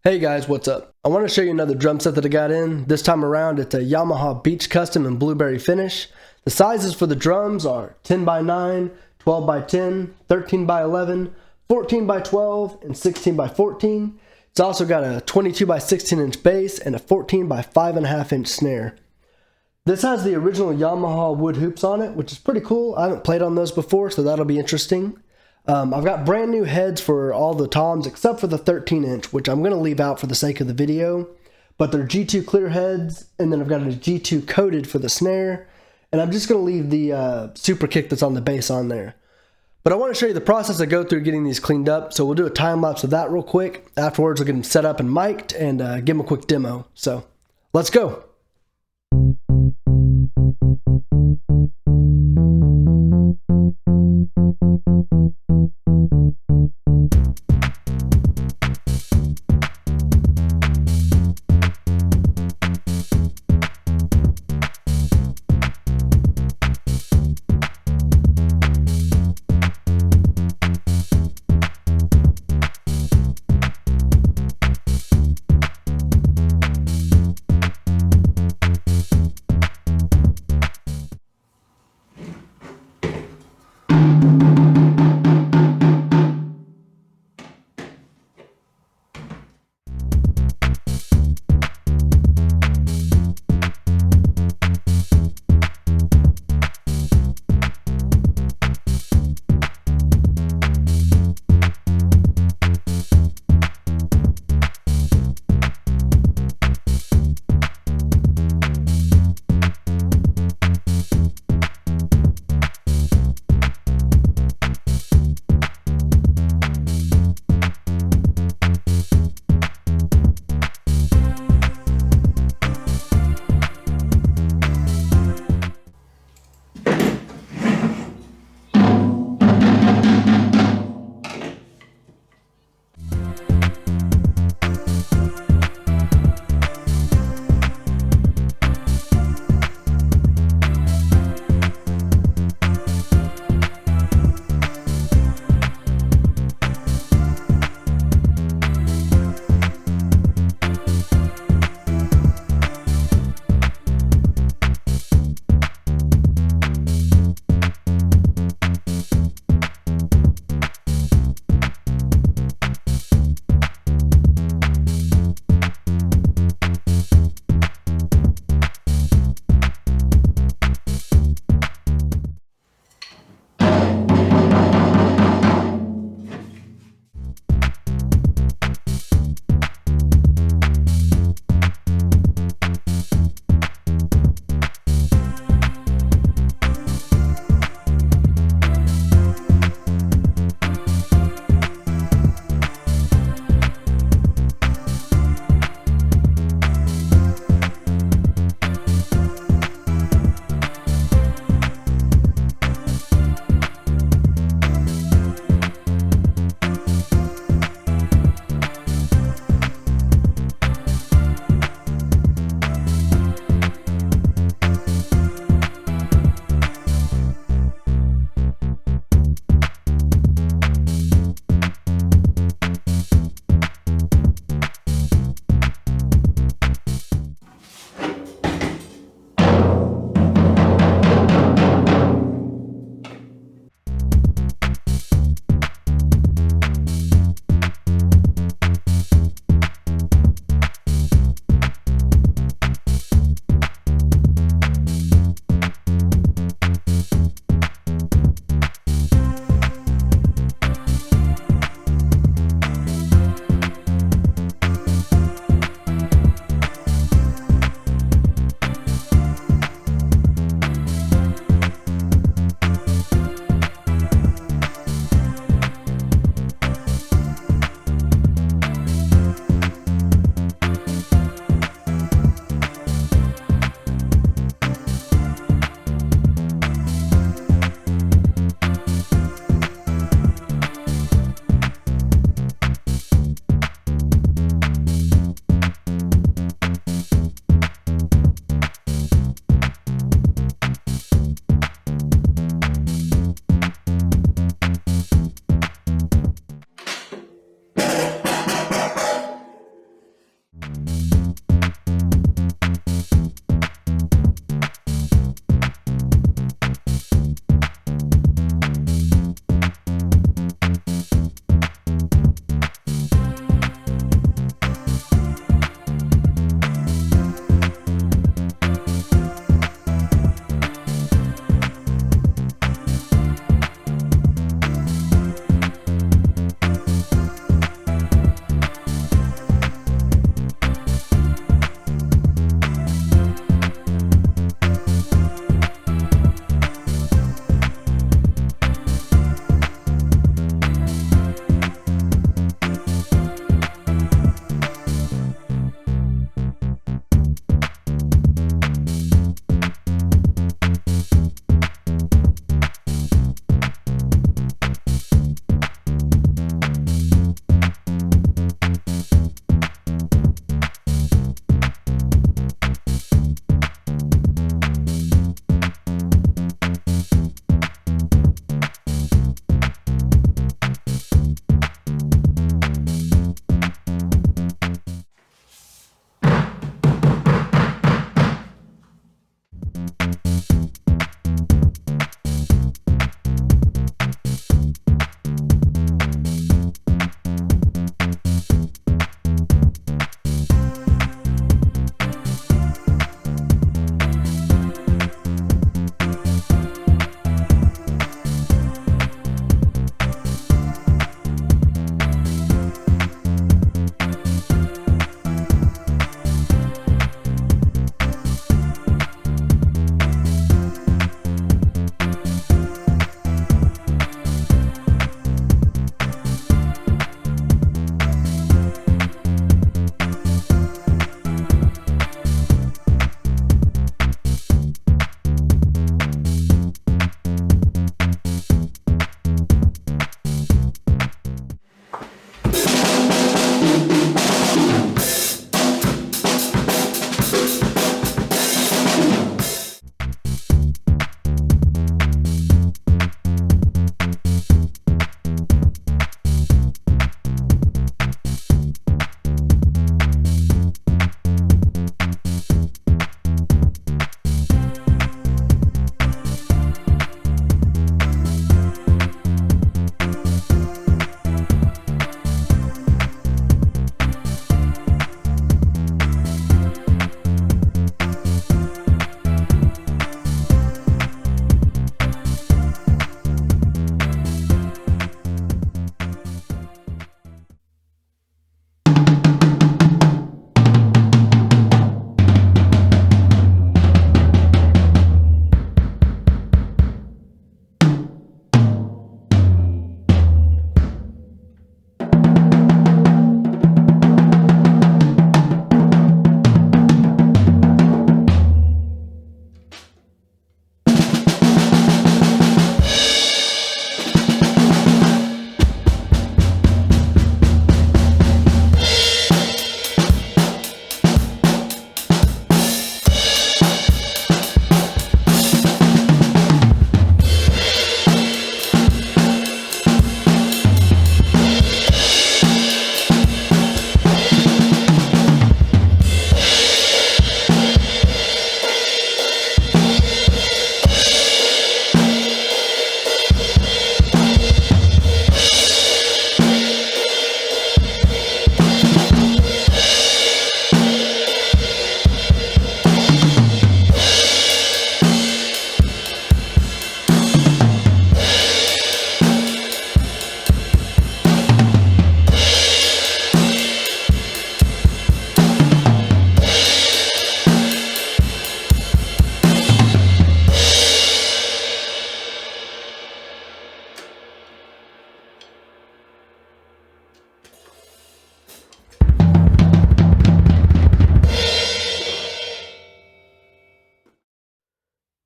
Hey guys, what's up? I want to show you another drum set that I got in. This time around it's a Yamaha Beech custom in blueberry finish. The sizes for the drums are 10 by 9, 12 by 10, 13 by 11, 14 by 12, and 16 by 14. It's also got a 22 by 16 inch bass and a 14 by 5.5 inch snare. This has the original Yamaha wood hoops on it, which is pretty cool. I haven't played on those before, so that'll be interesting. I've got brand new heads for all the toms except for the 13 inch, which I'm going to leave out for the sake of the video. But they're G2 clear heads, and then I've got a G2 coated for the snare. And I'm just going to leave the Superkick that's on the bass on there. But I want to show you the process I go through getting these cleaned up. So we'll do a time lapse of that real quick. Afterwards, we'll get them set up and mic'd and give them a quick demo. So let's go.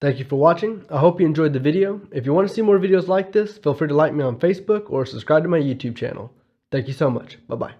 Thank you for watching. I hope you enjoyed the video. If you want to see more videos like this, feel free to like me on Facebook or subscribe to my YouTube channel. Thank you so much. Bye-bye.